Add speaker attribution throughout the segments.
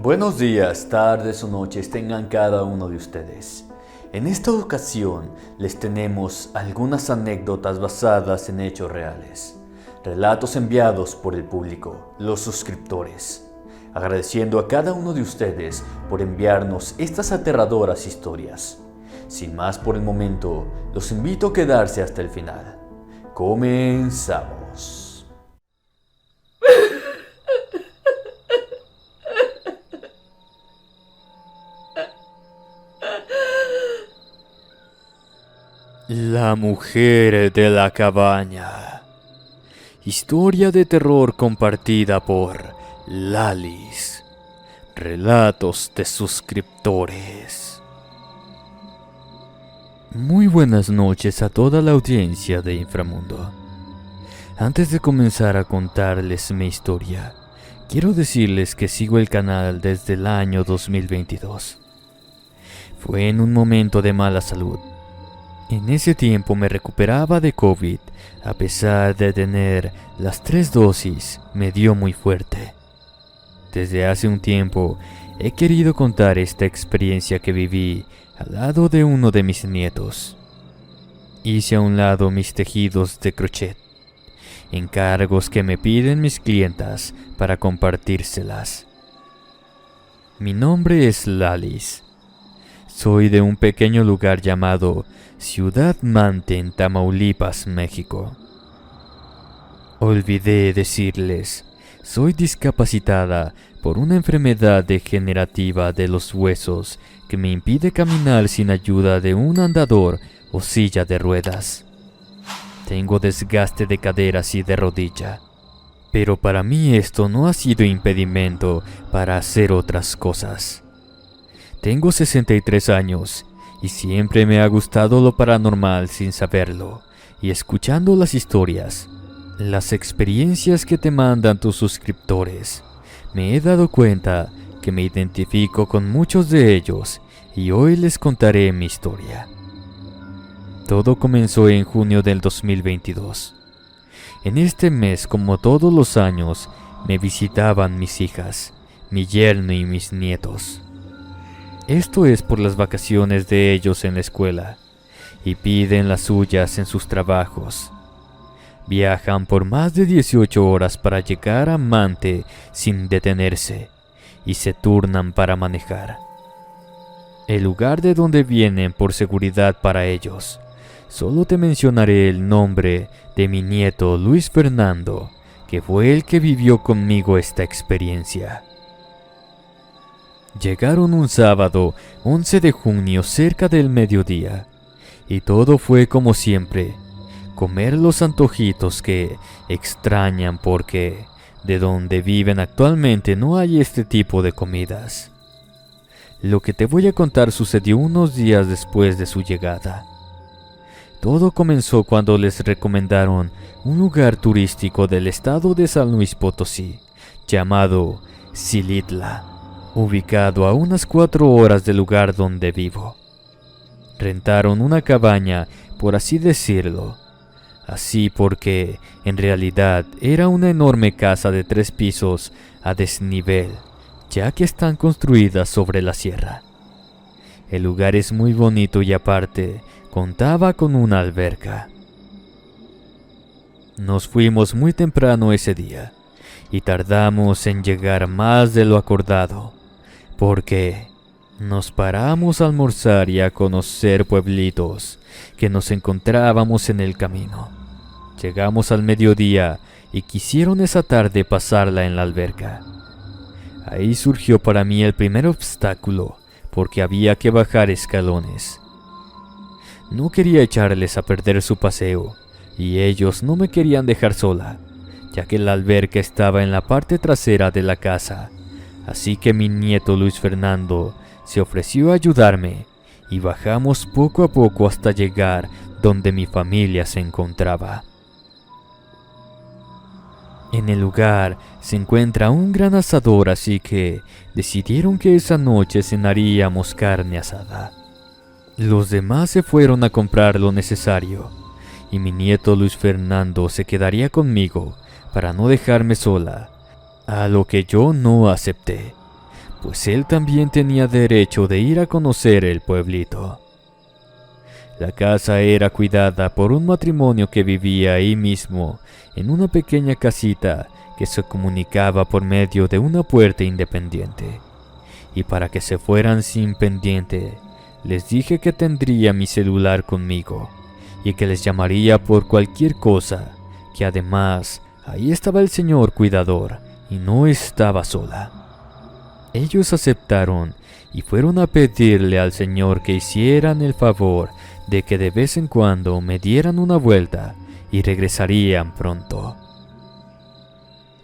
Speaker 1: Buenos días, tardes o noches tengan cada uno de ustedes. En esta ocasión les tenemos algunas anécdotas basadas en hechos reales. Relatos enviados por el público, los suscriptores. Agradeciendo a cada uno de ustedes por enviarnos estas aterradoras historias. Sin más por el momento, los invito a quedarse hasta el final. Comenzamos. La mujer de la cabaña. Historia de terror compartida por Lalis. Relatos de suscriptores. Muy buenas noches a toda la audiencia de Inframundo. Antes de comenzar a contarles mi historia, quiero decirles que sigo el canal desde el año 2022. Fue en un momento de mala salud. En ese tiempo me recuperaba de COVID, a pesar de tener las 3 dosis, me dio muy fuerte. Desde hace un tiempo he querido contar esta experiencia que viví al lado de uno de mis nietos. Hice a un lado mis tejidos de crochet, encargos que me piden mis clientas para compartírselas. Mi nombre es Lalis. Soy de un pequeño lugar llamado Ciudad Mante en Tamaulipas, México. Olvidé decirles, soy discapacitada por una enfermedad degenerativa de los huesos que me impide caminar sin ayuda de un andador o silla de ruedas. Tengo desgaste de caderas y de rodilla, pero para mí esto no ha sido impedimento para hacer otras cosas. Tengo 63 años y siempre me ha gustado lo paranormal sin saberlo, y escuchando las historias, las experiencias que te mandan tus suscriptores, me he dado cuenta que me identifico con muchos de ellos y hoy les contaré mi historia. Todo comenzó en junio del 2022. En este mes, como todos los años, me visitaban mis hijas, mi yerno y mis nietos. Esto es por las vacaciones de ellos en la escuela, y piden las suyas en sus trabajos. Viajan por más de 18 horas para llegar a Mante sin detenerse, y se turnan para manejar. El lugar de donde vienen por seguridad para ellos. Solo te mencionaré el nombre de mi nieto Luis Fernando, que fue el que vivió conmigo esta experiencia. Llegaron un sábado, 11 de junio, cerca del mediodía, y todo fue como siempre, comer los antojitos que extrañan porque de donde viven actualmente no hay este tipo de comidas. Lo que te voy a contar sucedió unos días después de su llegada. Todo comenzó cuando les recomendaron un lugar turístico del estado de San Luis Potosí, llamado Xilitla, ubicado a unas 4 horas del lugar donde vivo. Rentaron una cabaña, por así decirlo, así porque en realidad era una enorme casa de 3 pisos a desnivel, ya que están construidas sobre la sierra. El lugar es muy bonito y aparte contaba con una alberca. Nos fuimos muy temprano ese día y tardamos en llegar más de lo acordado, porque nos paramos a almorzar y a conocer pueblitos que nos encontrábamos en el camino. Llegamos al mediodía y quisieron esa tarde pasarla en la alberca. Ahí surgió para mí el primer obstáculo, porque había que bajar escalones. No quería echarles a perder su paseo, y ellos no me querían dejar sola, ya que la alberca estaba en la parte trasera de la casa. Así que mi nieto Luis Fernando se ofreció a ayudarme y bajamos poco a poco hasta llegar donde mi familia se encontraba. En el lugar se encuentra un gran asador, así que decidieron que esa noche cenaríamos carne asada. Los demás se fueron a comprar lo necesario y mi nieto Luis Fernando se quedaría conmigo para no dejarme sola, a lo que yo no acepté, pues él también tenía derecho de ir a conocer el pueblito. La casa era cuidada por un matrimonio que vivía ahí mismo, en una pequeña casita que se comunicaba por medio de una puerta independiente. Y para que se fueran sin pendiente, les dije que tendría mi celular conmigo y que les llamaría por cualquier cosa, que además ahí estaba el señor cuidador y no estaba sola. Ellos aceptaron y fueron a pedirle al señor que hicieran el favor de que de vez en cuando me dieran una vuelta y regresarían pronto.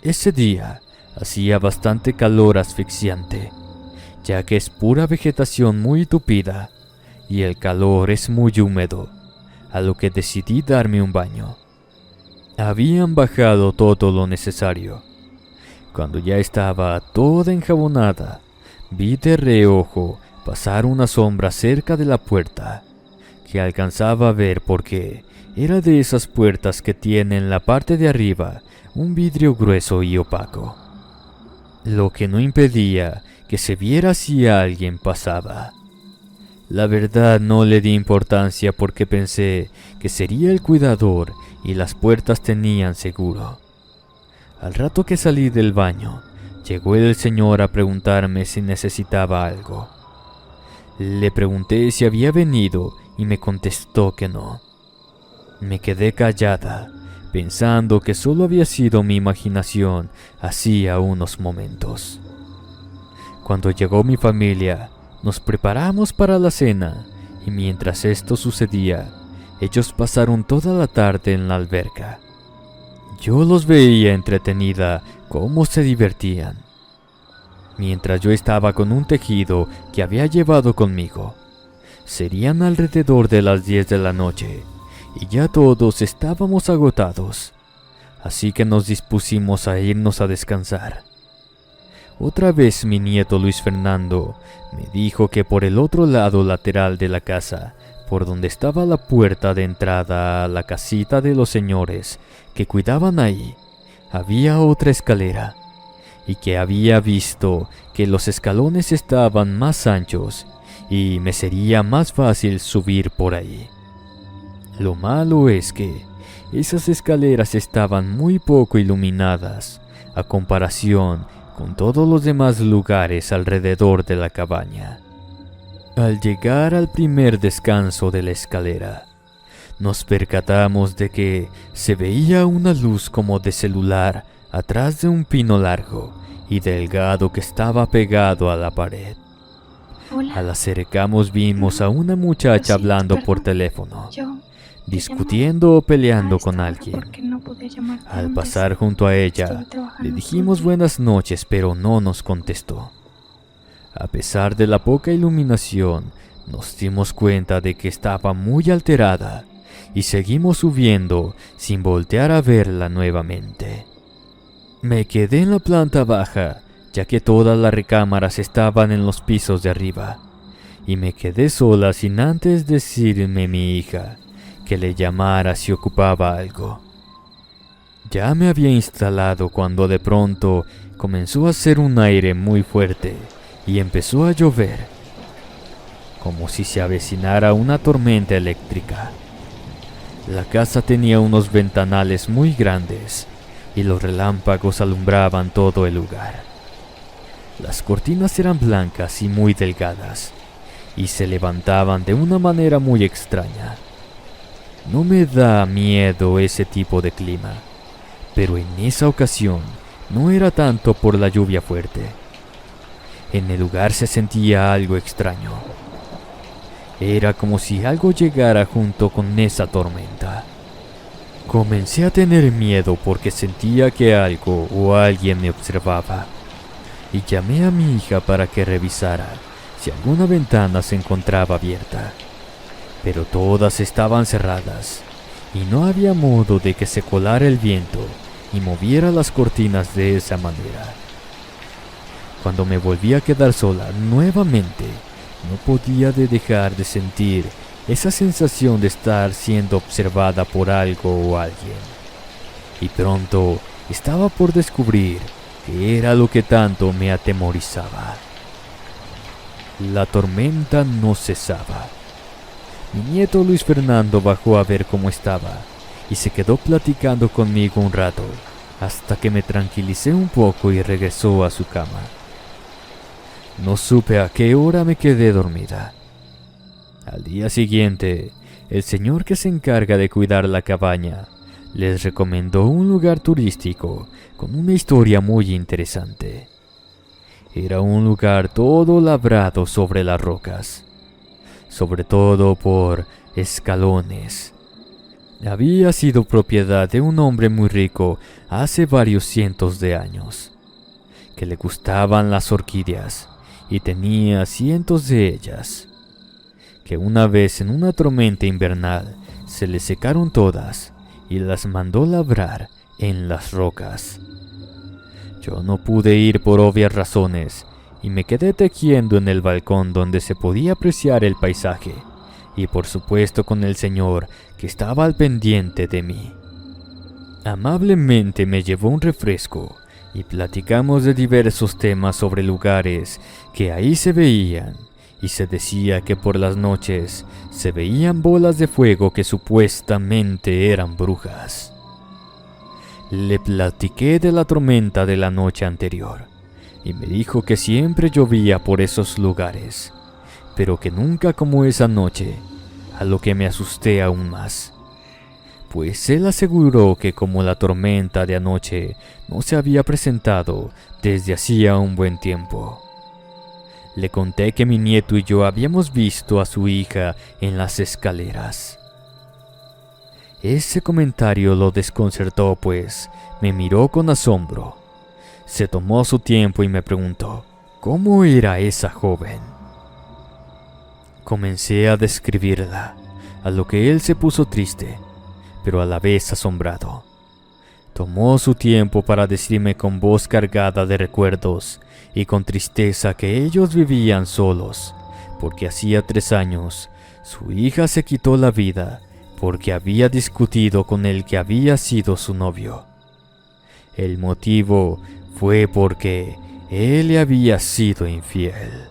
Speaker 1: Ese día hacía bastante calor asfixiante, ya que es pura vegetación muy tupida y el calor es muy húmedo, a lo que decidí darme un baño. Habían bajado todo lo necesario. Cuando ya estaba toda enjabonada, vi de reojo pasar una sombra cerca de la puerta, que alcanzaba a ver porque era de esas puertas que tienen en la parte de arriba un vidrio grueso y opaco, lo que no impedía que se viera si alguien pasaba. La verdad no le di importancia porque pensé que sería el cuidador y las puertas tenían seguro. Al rato que salí del baño, llegó el señor a preguntarme si necesitaba algo. Le pregunté si había venido y me contestó que no. Me quedé callada, pensando que solo había sido mi imaginación hacía unos momentos. Cuando llegó mi familia, nos preparamos para la cena y mientras esto sucedía, ellos pasaron toda la tarde en la alberca. Yo los veía entretenida cómo se divertían, mientras yo estaba con un tejido que había llevado conmigo. Serían alrededor de las 10 de la noche y ya todos estábamos agotados, así que nos dispusimos a irnos a descansar. Otra vez mi nieto Luis Fernando me dijo que por el otro lado lateral de la casa, por donde estaba la puerta de entrada a la casita de los señores que cuidaban ahí, había otra escalera, y que había visto que los escalones estaban más anchos y me sería más fácil subir por ahí. Lo malo es que esas escaleras estaban muy poco iluminadas a comparación con todos los demás lugares alrededor de la cabaña. Al llegar al primer descanso de la escalera, nos percatamos de que se veía una luz como de celular atrás de un pino largo y delgado que estaba pegado a la pared.
Speaker 2: Hola.
Speaker 1: Al acercamos vimos a una muchacha hablando por teléfono, discutiendo o peleando con alguien. Al pasar junto a ella, le dijimos buenas noches, pero no nos contestó. A pesar de la poca iluminación, nos dimos cuenta de que estaba muy alterada y seguimos subiendo sin voltear a verla nuevamente. Me quedé en la planta baja, ya que todas las recámaras estaban en los pisos de arriba, y me quedé sola sin antes decirme mi hija que le llamara si ocupaba algo. Ya me había instalado cuando de pronto comenzó a hacer un aire muy fuerte y empezó a llover, como si se avecinara una tormenta eléctrica. La casa tenía unos ventanales muy grandes y los relámpagos alumbraban todo el lugar. Las cortinas eran blancas y muy delgadas y se levantaban de una manera muy extraña. No me da miedo ese tipo de clima, pero en esa ocasión no era tanto por la lluvia fuerte. En el lugar se sentía algo extraño. Era como si algo llegara junto con esa tormenta. Comencé a tener miedo porque sentía que algo o alguien me observaba, y llamé a mi hija para que revisara si alguna ventana se encontraba abierta, pero todas estaban cerradas y no había modo de que se colara el viento y moviera las cortinas de esa manera. Cuando me volví a quedar sola nuevamente, no podía dejar de sentir esa sensación de estar siendo observada por algo o alguien. Y pronto estaba por descubrir qué era lo que tanto me atemorizaba. La tormenta no cesaba. Mi nieto Luis Fernando bajó a ver cómo estaba y se quedó platicando conmigo un rato, hasta que me tranquilicé un poco y regresó a su cama. No supe a qué hora me quedé dormida. Al día siguiente, el señor que se encarga de cuidar la cabaña les recomendó un lugar turístico con una historia muy interesante. Era un lugar todo labrado sobre las rocas, sobre todo por escalones. Había sido propiedad de un hombre muy rico hace varios cientos de años, que le gustaban las orquídeas y tenía cientos de ellas, que una vez en una tormenta invernal se le secaron todas y las mandó labrar en las rocas. Yo no pude ir por obvias razones y me quedé tejiendo en el balcón donde se podía apreciar el paisaje y por supuesto con el señor que estaba al pendiente de mí. Amablemente me llevó un refresco y platicamos de diversos temas sobre lugares que ahí se veían, y se decía que por las noches se veían bolas de fuego que supuestamente eran brujas. Le platiqué de la tormenta de la noche anterior y me dijo que siempre llovía por esos lugares, pero que nunca como esa noche, a lo que me asusté aún más, pues él aseguró que como la tormenta de anoche no se había presentado desde hacía un buen tiempo. Le conté que mi nieto y yo habíamos visto a su hija en las escaleras. Ese comentario lo desconcertó, pues me miró con asombro. Se tomó su tiempo y me preguntó, ¿cómo era esa joven? Comencé a describirla, a lo que él se puso triste, pero a la vez asombrado. Tomó su tiempo para decirme con voz cargada de recuerdos y con tristeza que ellos vivían solos, porque hacía 3 años su hija se quitó la vida porque había discutido con el que había sido su novio. El motivo fue porque él le había sido infiel.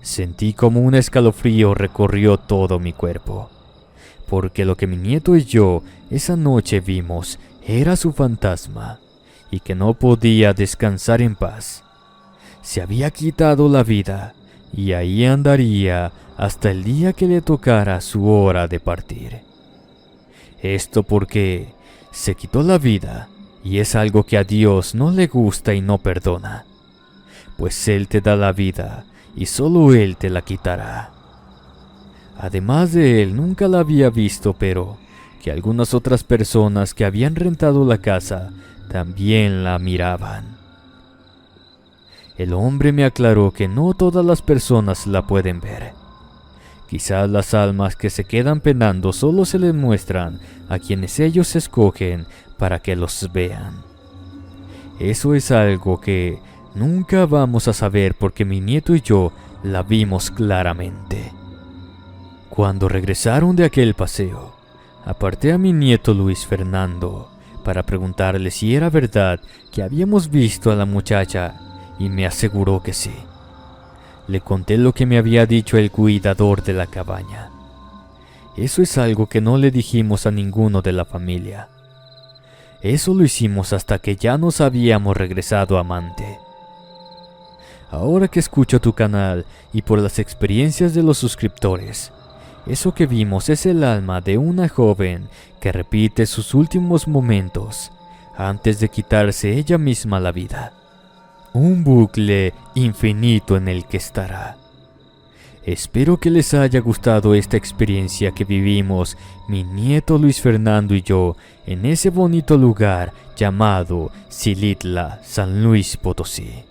Speaker 1: Sentí como un escalofrío recorrió todo mi cuerpo, porque lo que mi nieto y yo esa noche vimos era su fantasma, y que no podía descansar en paz. Se había quitado la vida, y ahí andaría hasta el día que le tocara su hora de partir. Esto porque se quitó la vida, y es algo que a Dios no le gusta y no perdona, pues Él te da la vida, y solo Él te la quitará. Además de él, nunca la había visto, pero que algunas otras personas que habían rentado la casa también la miraban. El hombre me aclaró que no todas las personas la pueden ver. Quizás las almas que se quedan penando solo se les muestran a quienes ellos escogen para que los vean. Eso es algo que nunca vamos a saber porque mi nieto y yo la vimos claramente. Cuando regresaron de aquel paseo, aparté a mi nieto Luis Fernando para preguntarle si era verdad que habíamos visto a la muchacha y me aseguró que sí. Le conté lo que me había dicho el cuidador de la cabaña. Eso es algo que no le dijimos a ninguno de la familia. Eso lo hicimos hasta que ya nos habíamos regresado a Mante. Ahora que escucho tu canal y por las experiencias de los suscriptores, eso que vimos es el alma de una joven que repite sus últimos momentos antes de quitarse ella misma la vida. Un bucle infinito en el que estará. Espero que les haya gustado esta experiencia que vivimos mi nieto Luis Fernando y yo en ese bonito lugar llamado Xilitla, San Luis Potosí.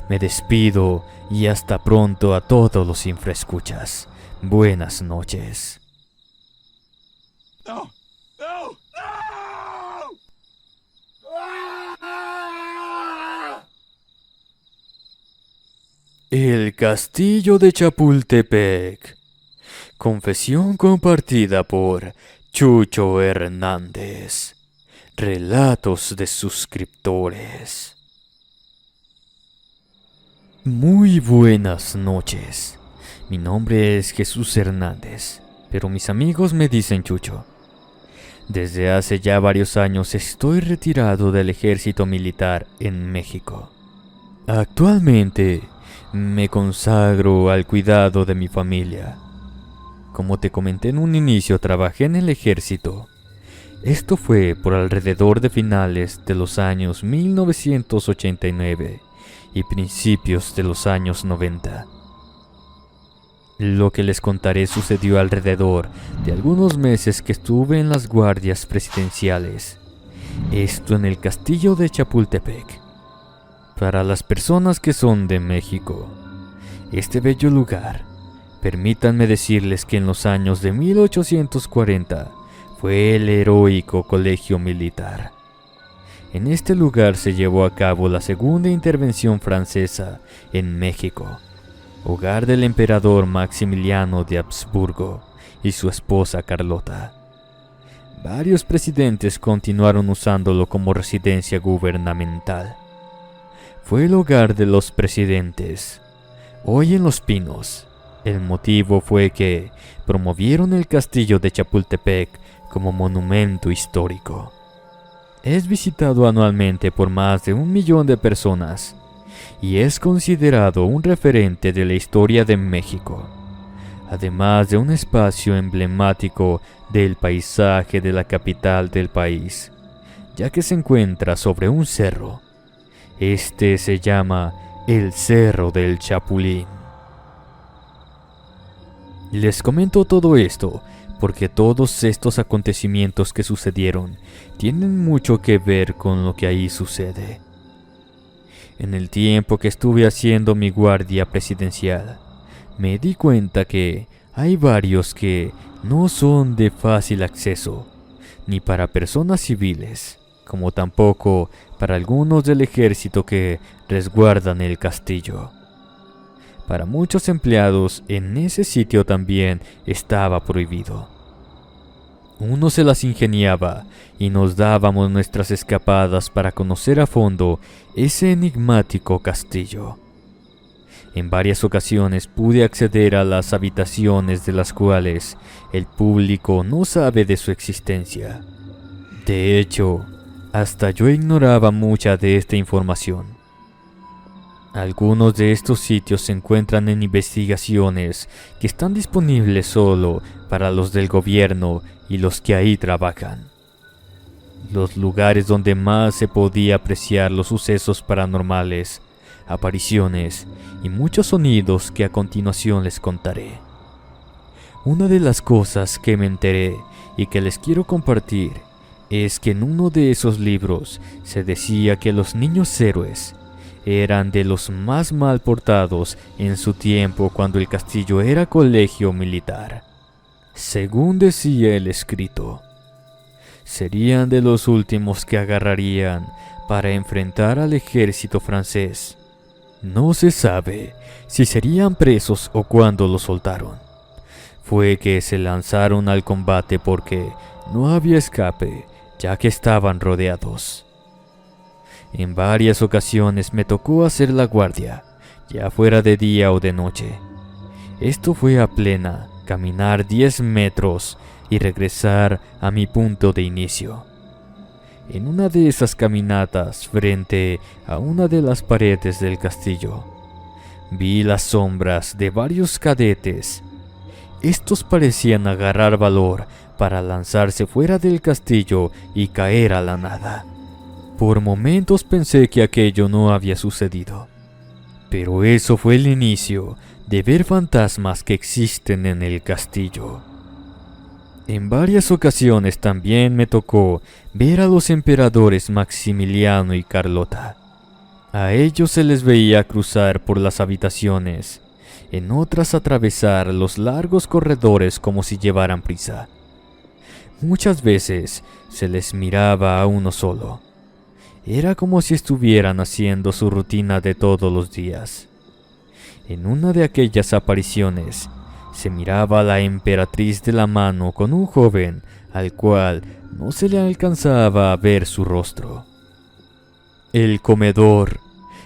Speaker 1: Me despido y hasta pronto a todos los infraescuchas. Buenas noches. No, no, no. El Castillo de Chapultepec. Confesión compartida por Chucho Hernández. Relatos de suscriptores. Muy buenas noches. Mi nombre es Jesús Hernández, pero mis amigos me dicen Chucho. Desde hace ya varios años estoy retirado del ejército militar en México. Actualmente me consagro al cuidado de mi familia. Como te comenté en un inicio, trabajé en el ejército. Esto fue por alrededor de finales de los años 1989 y principios de los años 90. Lo que les contaré sucedió alrededor de algunos meses que estuve en las guardias presidenciales. Esto en el castillo de Chapultepec. Para las personas que son de México, este bello lugar, permítanme decirles que en los años de 1840 fue el heroico colegio militar. En este lugar se llevó a cabo la segunda intervención francesa en México, hogar del emperador Maximiliano de Habsburgo y su esposa Carlota. Varios presidentes continuaron usándolo como residencia gubernamental. Fue el hogar de los presidentes. Hoy en Los Pinos, el motivo fue que promovieron el castillo de Chapultepec como monumento histórico. Es visitado anualmente por más de 1 millón de personas y es considerado un referente de la historia de México, además de un espacio emblemático del paisaje de la capital del país, ya que se encuentra sobre un cerro. Este se llama el Cerro del Chapulín. Les comento todo esto porque todos estos acontecimientos que sucedieron tienen mucho que ver con lo que ahí sucede. En el tiempo que estuve haciendo mi guardia presidencial, me di cuenta que hay varios que no son de fácil acceso, ni para personas civiles, como tampoco para algunos del ejército que resguardan el castillo. Para muchos empleados en ese sitio también estaba prohibido. Uno se las ingeniaba y nos dábamos nuestras escapadas para conocer a fondo ese enigmático castillo. En varias ocasiones pude acceder a las habitaciones de las cuales el público no sabe de su existencia. De hecho, hasta yo ignoraba mucha de esta información. Algunos de estos sitios se encuentran en investigaciones que están disponibles solo para los del gobierno y los que ahí trabajan. Los lugares donde más se podía apreciar los sucesos paranormales, apariciones y muchos sonidos que a continuación les contaré. Una de las cosas que me enteré y que les quiero compartir es que en uno de esos libros se decía que los niños héroes eran de los más mal portados en su tiempo cuando el castillo era colegio militar. Según decía el escrito, serían de los últimos que agarrarían para enfrentar al ejército francés. No se sabe si serían presos o cuándo los soltaron. Fue que se lanzaron al combate porque no había escape, ya que estaban rodeados. En varias ocasiones me tocó hacer la guardia, ya fuera de día o de noche. Esto fue a plena, caminar 10 metros y regresar a mi punto de inicio. En una de esas caminatas frente a una de las paredes del castillo, vi las sombras de varios cadetes. Estos parecían agarrar valor para lanzarse fuera del castillo y caer a la nada. Por momentos pensé que aquello no había sucedido, pero eso fue el inicio de ver fantasmas que existen en el castillo. En varias ocasiones también me tocó ver a los emperadores Maximiliano y Carlota. A ellos se les veía cruzar por las habitaciones, en otras atravesar los largos corredores como si llevaran prisa. Muchas veces se les miraba a uno solo. Era como si estuvieran haciendo su rutina de todos los días. En una de aquellas apariciones, se miraba a la emperatriz de la mano con un joven al cual no se le alcanzaba a ver su rostro. El comedor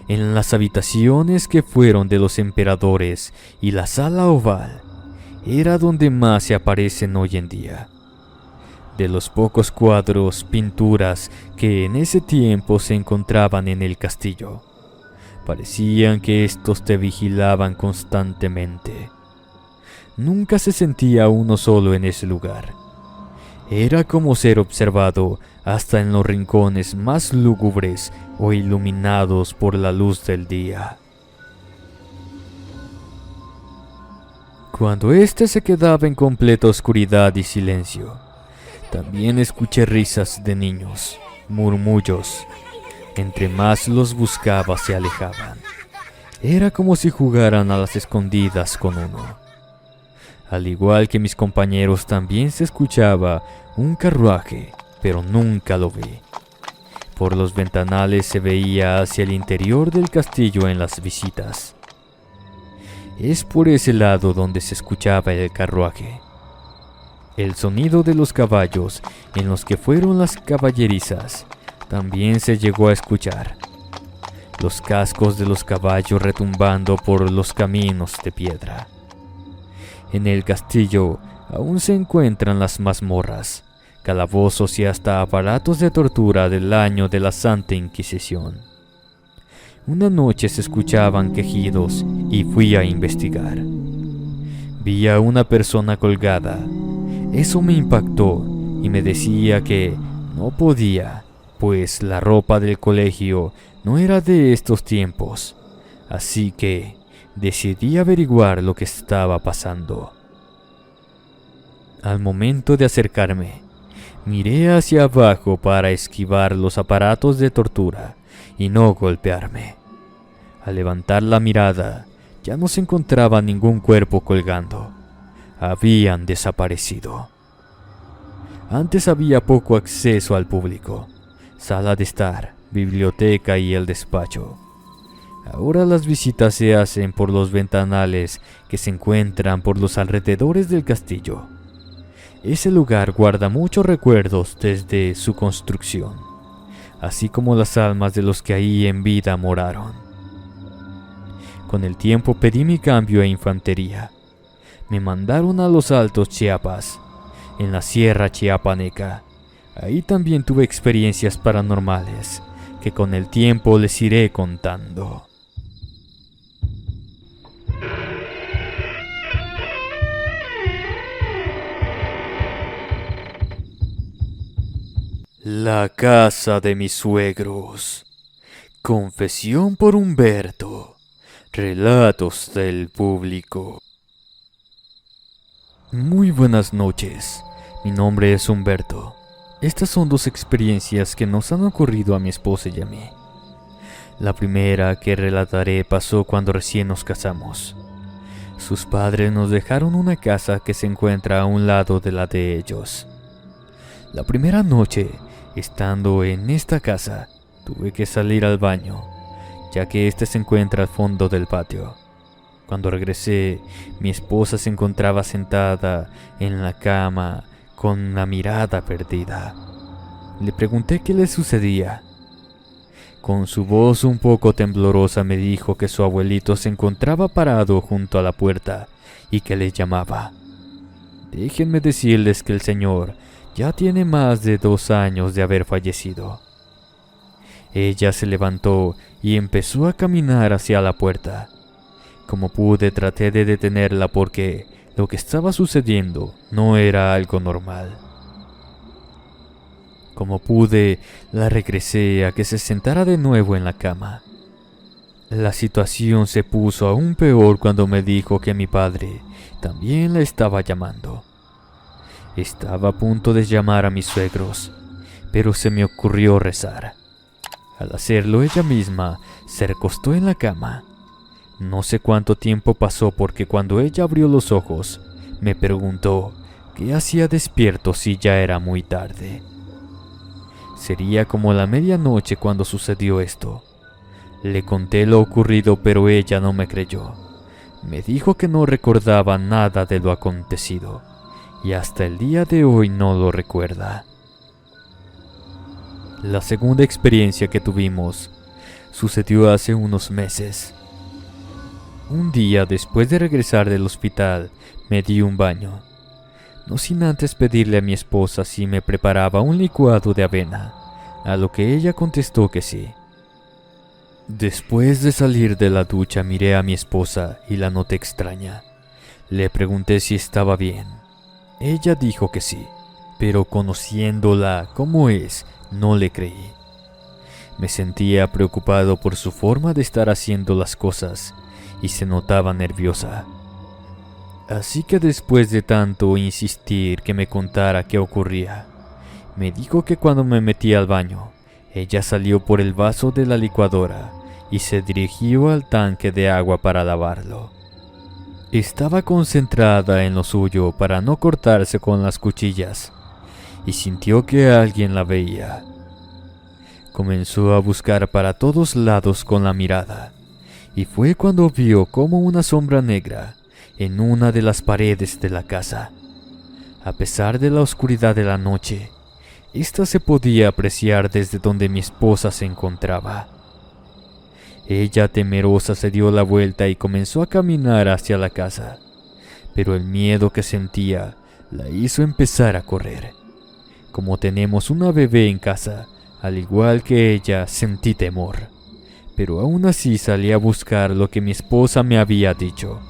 Speaker 1: en las habitaciones que fueron de los emperadores y la sala oval, era donde más se aparecen hoy en día. De los pocos cuadros, pinturas que en ese tiempo se encontraban en el castillo, parecían que estos te vigilaban constantemente. Nunca se sentía uno solo en ese lugar. Era como ser observado hasta en los rincones más lúgubres o iluminados por la luz del día. Cuando éste se quedaba en completa oscuridad y silencio, también escuché risas de niños, murmullos. Entre más los buscaba se alejaban. Era como si jugaran a las escondidas con uno. Al igual que mis compañeros, también se escuchaba un carruaje, pero nunca lo vi. Por los ventanales se veía hacia el interior del castillo en las visitas. Es por ese lado donde se escuchaba el carruaje. El sonido de los caballos en los que fueron las caballerizas también se llegó a escuchar. Los cascos de los caballos retumbando por los caminos de piedra. En el castillo aún se encuentran las mazmorras, calabozos y hasta aparatos de tortura del año de la Santa Inquisición. Una noche se escuchaban quejidos y fui a investigar. Vi a una persona colgada. Eso me impactó y me decía que no podía, pues la ropa del colegio no era de estos tiempos. Así que decidí averiguar lo que estaba pasando. Al momento de acercarme, miré hacia abajo para esquivar los aparatos de tortura y no golpearme. Al levantar la mirada, ya no se encontraba ningún cuerpo colgando. Habían desaparecido. Antes había poco acceso al público. Sala de estar, biblioteca y el despacho. Ahora las visitas se hacen por los ventanales que se encuentran por los alrededores del castillo. Ese lugar guarda muchos recuerdos desde su construcción, así como las almas de los que ahí en vida moraron. Con el tiempo pedí mi cambio a infantería. Me mandaron a los Altos Chiapas, en la Sierra Chiapaneca. Ahí también tuve experiencias paranormales, que con el tiempo les iré contando. La casa de mis suegros. Confesión por Humberto. Relatos del público. Muy buenas noches. Mi nombre es Humberto. Estas son dos experiencias que nos han ocurrido a mi esposa y a mí. La primera que relataré pasó cuando recién nos casamos. Sus padres nos dejaron una casa que se encuentra a un lado de la de ellos. La primera noche, estando en esta casa, tuve que salir al baño, ya que este se encuentra al fondo del patio. Cuando regresé, mi esposa se encontraba sentada en la cama con la mirada perdida. Le pregunté qué le sucedía. Con su voz un poco temblorosa me dijo que su abuelito se encontraba parado junto a la puerta y que le llamaba. Déjenme decirles que el señor ya tiene más de 2 años de haber fallecido. Ella se levantó y empezó a caminar hacia la puerta. Como pude, traté de detenerla porque lo que estaba sucediendo no era algo normal. Como pude, la regresé a que se sentara de nuevo en la cama. La situación se puso aún peor cuando me dijo que mi padre también la estaba llamando. Estaba a punto de llamar a mis suegros, pero se me ocurrió rezar. Al hacerlo, ella misma se recostó en la cama. No sé cuánto tiempo pasó porque cuando ella abrió los ojos, me preguntó qué hacía despierto si ya era muy tarde. Sería como la medianoche cuando sucedió esto. Le conté lo ocurrido, pero ella no me creyó. Me dijo que no recordaba nada de lo acontecido, y hasta el día de hoy no lo recuerda. La segunda experiencia que tuvimos sucedió hace unos meses. Un día después de regresar del hospital, me di un baño, no sin antes pedirle a mi esposa si me preparaba un licuado de avena, a lo que ella contestó que sí. Después de salir de la ducha miré a mi esposa y la noté extraña. Le pregunté si estaba bien. Ella dijo que sí, pero conociéndola como es, no le creí. Me sentía preocupado por su forma de estar haciendo las cosas y se notaba nerviosa. Así que después de tanto insistir que me contara qué ocurría, me dijo que cuando me metí al baño, ella salió por el vaso de la licuadora y se dirigió al tanque de agua para lavarlo. Estaba concentrada en lo suyo para no cortarse con las cuchillas y sintió que alguien la veía. Comenzó a buscar para todos lados con la mirada y fue cuando vio como una sombra negra en una de las paredes de la casa. A pesar de la oscuridad de la noche, esta se podía apreciar desde donde mi esposa se encontraba. Ella, temerosa, se dio la vuelta y comenzó a caminar hacia la casa, pero el miedo que sentía la hizo empezar a correr. Como tenemos una bebé en casa, al igual que ella, sentí temor, pero aún así salí a buscar lo que mi esposa me había dicho.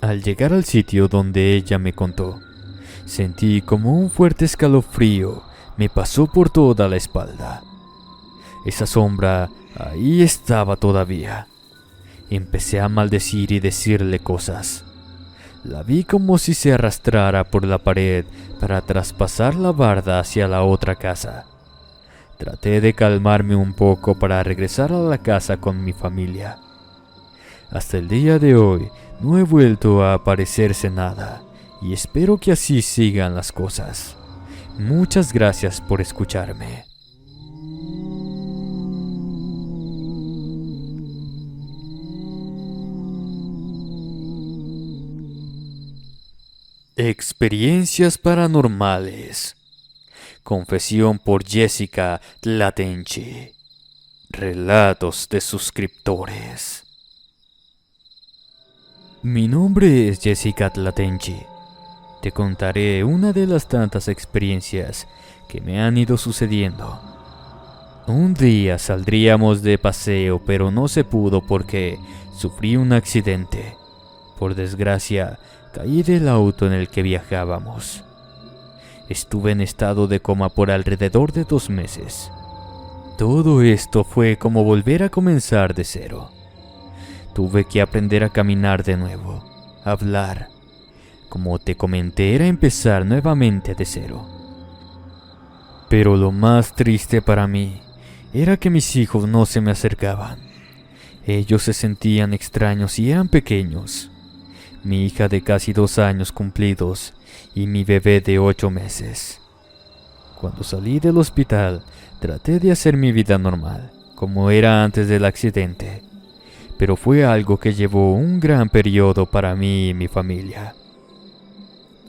Speaker 1: Al llegar al sitio donde ella me contó, sentí como un fuerte escalofrío me pasó por toda la espalda. Esa sombra ahí estaba todavía. Empecé a maldecir y decirle cosas. La vi como si se arrastrara por la pared para traspasar la barda hacia la otra casa. Traté de calmarme un poco para regresar a la casa con mi familia. Hasta el día de hoy no he vuelto a aparecerse nada y espero que así sigan las cosas. Muchas gracias por escucharme. Experiencias paranormales. Confesión por Jessica Tlatenchi. Relatos de suscriptores. Mi nombre es Jessica Tlatenchi. Te contaré una de las tantas experiencias que me han ido sucediendo. Un día saldríamos de paseo, pero no se pudo porque sufrí un accidente. Por desgracia, caí del auto en el que viajábamos. Estuve en estado de coma por alrededor de 2 meses. Todo esto fue como volver a comenzar de cero. Tuve que aprender a caminar de nuevo, hablar. Como te comenté, era empezar nuevamente de cero. Pero lo más triste para mí era que mis hijos no se me acercaban. Ellos se sentían extraños y eran pequeños. Mi hija de casi 2 años cumplidos y mi bebé de 8 meses. Cuando salí del hospital, traté de hacer mi vida normal, como era antes del accidente. Pero fue algo que llevó un gran periodo para mí y mi familia.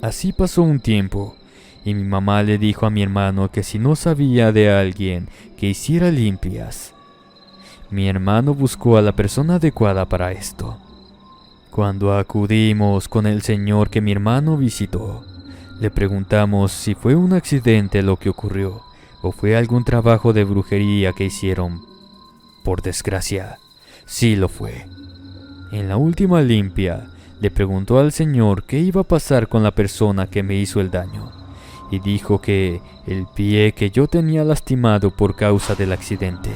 Speaker 1: Así pasó un tiempo, y mi mamá le dijo a mi hermano que si no sabía de alguien que hiciera limpias. Mi hermano buscó a la persona adecuada para esto. Cuando acudimos con el señor que mi hermano visitó, le preguntamos si fue un accidente lo que ocurrió o fue algún trabajo de brujería que hicieron. Por desgracia, sí lo fue. En la última limpia, le preguntó al señor qué iba a pasar con la persona que me hizo el daño y dijo que el pie que yo tenía lastimado por causa del accidente,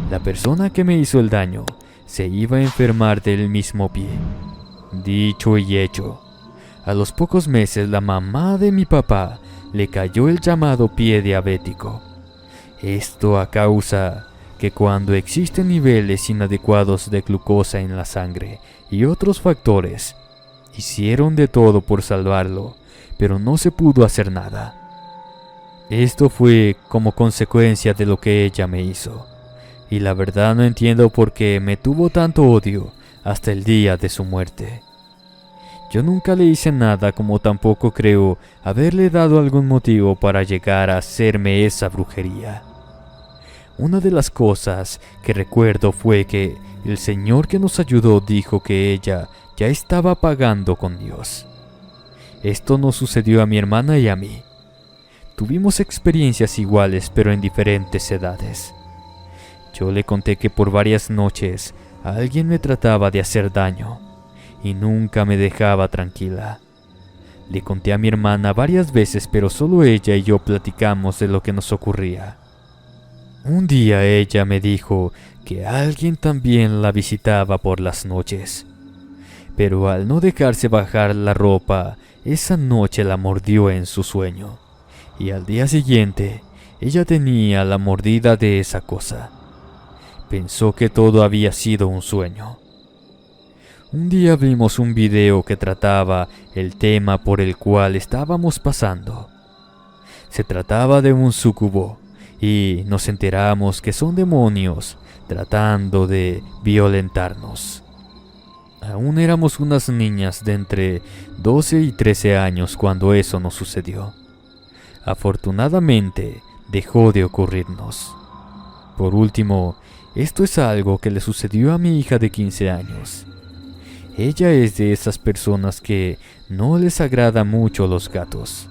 Speaker 1: la persona que me hizo el daño se iba a enfermar del mismo pie. Dicho y hecho. A los pocos meses la mamá de mi papá le cayó el llamado pie diabético. Esto a causa que cuando existen niveles inadecuados de glucosa en la sangre y otros factores, hicieron de todo por salvarlo, pero no se pudo hacer nada. Esto fue como consecuencia de lo que ella me hizo, y la verdad no entiendo por qué me tuvo tanto odio hasta el día de su muerte. Yo nunca le hice nada, como tampoco creo haberle dado algún motivo para llegar a hacerme esa brujería. Una de las cosas que recuerdo fue que el señor que nos ayudó dijo que ella ya estaba pagando con Dios. Esto nos sucedió a mi hermana y a mí. Tuvimos experiencias iguales pero en diferentes edades. Yo le conté que por varias noches alguien me trataba de hacer daño y nunca me dejaba tranquila. Le conté a mi hermana varias veces, pero solo ella y yo platicamos de lo que nos ocurría. Un día ella me dijo que alguien también la visitaba por las noches, pero al no dejarse bajar la ropa, esa noche la mordió en su sueño, y al día siguiente ella tenía la mordida de esa cosa. Pensó que todo había sido un sueño. Un día vimos un video que trataba el tema por el cual estábamos pasando. Se trataba de un súcubo y nos enteramos que son demonios tratando de violentarnos. Aún éramos unas niñas de entre 12 y 13 años cuando eso nos sucedió. Afortunadamente dejó de ocurrirnos. Por último, esto es algo que le sucedió a mi hija de 15 años. Ella es de esas personas que no les agrada mucho los gatos.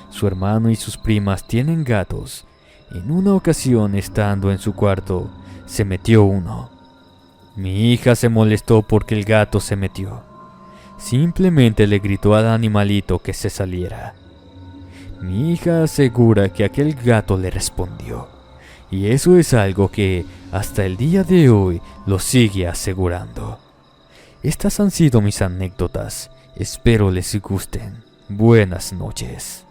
Speaker 1: Su hermano y sus primas tienen gatos. En una ocasión, estando en su cuarto, se metió uno. Mi hija se molestó porque el gato se metió. Simplemente le gritó al animalito que se saliera. Mi hija asegura que aquel gato le respondió. Y eso es algo que hasta el día de hoy lo sigue asegurando. Estas han sido mis anécdotas. Espero les gusten. Buenas noches.